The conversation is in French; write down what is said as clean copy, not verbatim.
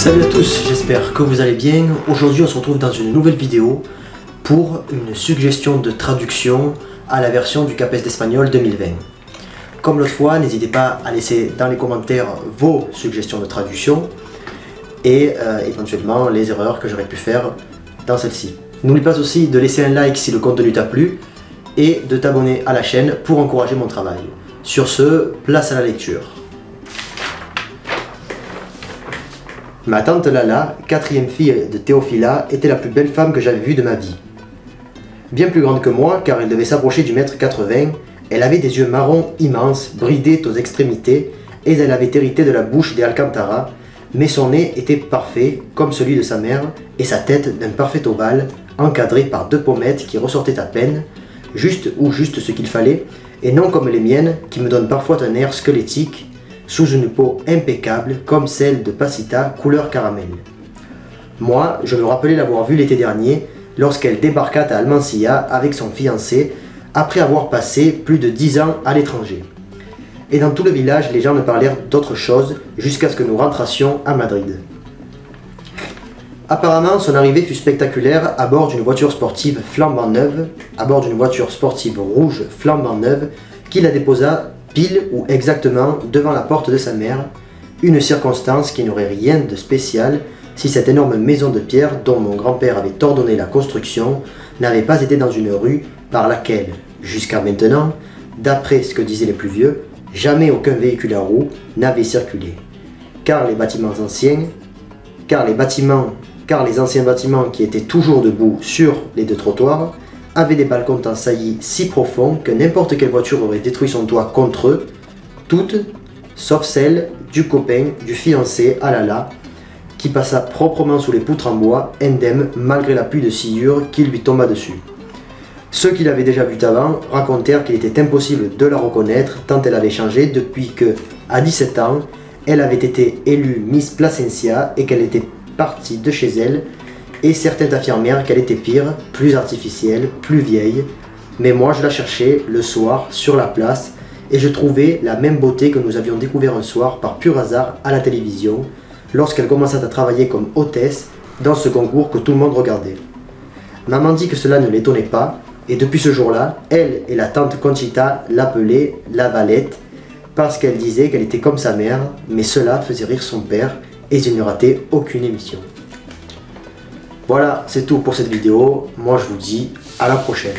Salut à tous, j'espère que vous allez bien. Aujourd'hui on se retrouve dans une nouvelle vidéo pour une suggestion de traduction à la version du CAPES d'Espagnol 2020. Comme l'autre fois, n'hésitez pas à laisser dans les commentaires vos suggestions de traduction et éventuellement les erreurs que j'aurais pu faire dans celle-ci. N'oublie pas aussi de laisser un like si le contenu t'a plu et de t'abonner à la chaîne pour encourager mon travail. Sur ce, place à la lecture. Ma tante Lala, quatrième fille de Théophila, était la plus belle femme que j'avais vue de ma vie. Bien plus grande que moi, car elle devait s'approcher du mètre 80, elle avait des yeux marrons immenses, bridés aux extrémités, et elle avait hérité de la bouche des Alcantara, mais son nez était parfait, comme celui de sa mère, et sa tête d'un parfait ovale, encadrée par deux pommettes qui ressortaient à peine, juste ce qu'il fallait, et non comme les miennes, qui me donnent parfois un air squelettique, sous une peau impeccable comme celle de Pasita couleur caramel. Moi, je me rappelais l'avoir vue l'été dernier lorsqu'elle débarqua à Almansilla avec son fiancé après avoir passé plus de 10 ans à l'étranger. Et dans tout le village, les gens ne parlèrent d'autre chose jusqu'à ce que nous rentrassions à Madrid. Apparemment, son arrivée fut spectaculaire à bord d'une voiture sportive flambant neuve, rouge flambant neuve, qui la déposa pile ou exactement devant la porte de sa mère, une circonstance qui n'aurait rien de spécial si cette énorme maison de pierre dont mon grand-père avait ordonné la construction n'avait pas été dans une rue par laquelle, jusqu'à maintenant, d'après ce que disaient les plus vieux, jamais aucun véhicule à roues n'avait circulé. Car les anciens bâtiments qui étaient toujours debout sur les deux trottoirs avaient des balcons en saillie si profonds que n'importe quelle voiture aurait détruit son toit contre eux, toutes, sauf celle du copain du fiancé à Lala, qui passa proprement sous les poutres en bois, indemne malgré la pluie de sciure qui lui tomba dessus. Ceux qui l'avaient déjà vue avant racontèrent qu'il était impossible de la reconnaître tant elle avait changé depuis que, à 17 ans, elle avait été élue Miss Plasencia et qu'elle était partie de chez elle, et certains affirmèrent qu'elle était pire, plus artificielle, plus vieille, mais moi je la cherchais le soir sur la place et je trouvais la même beauté que nous avions découvert un soir par pur hasard à la télévision lorsqu'elle commença à travailler comme hôtesse dans ce concours que tout le monde regardait. Maman dit que cela ne l'étonnait pas et depuis ce jour-là, elle et la tante Conchita l'appelaient la Valette parce qu'elle disait qu'elle était comme sa mère, mais cela faisait rire son père et il ne ratait aucune émission. Voilà, c'est tout pour cette vidéo. Moi, je vous dis à la prochaine.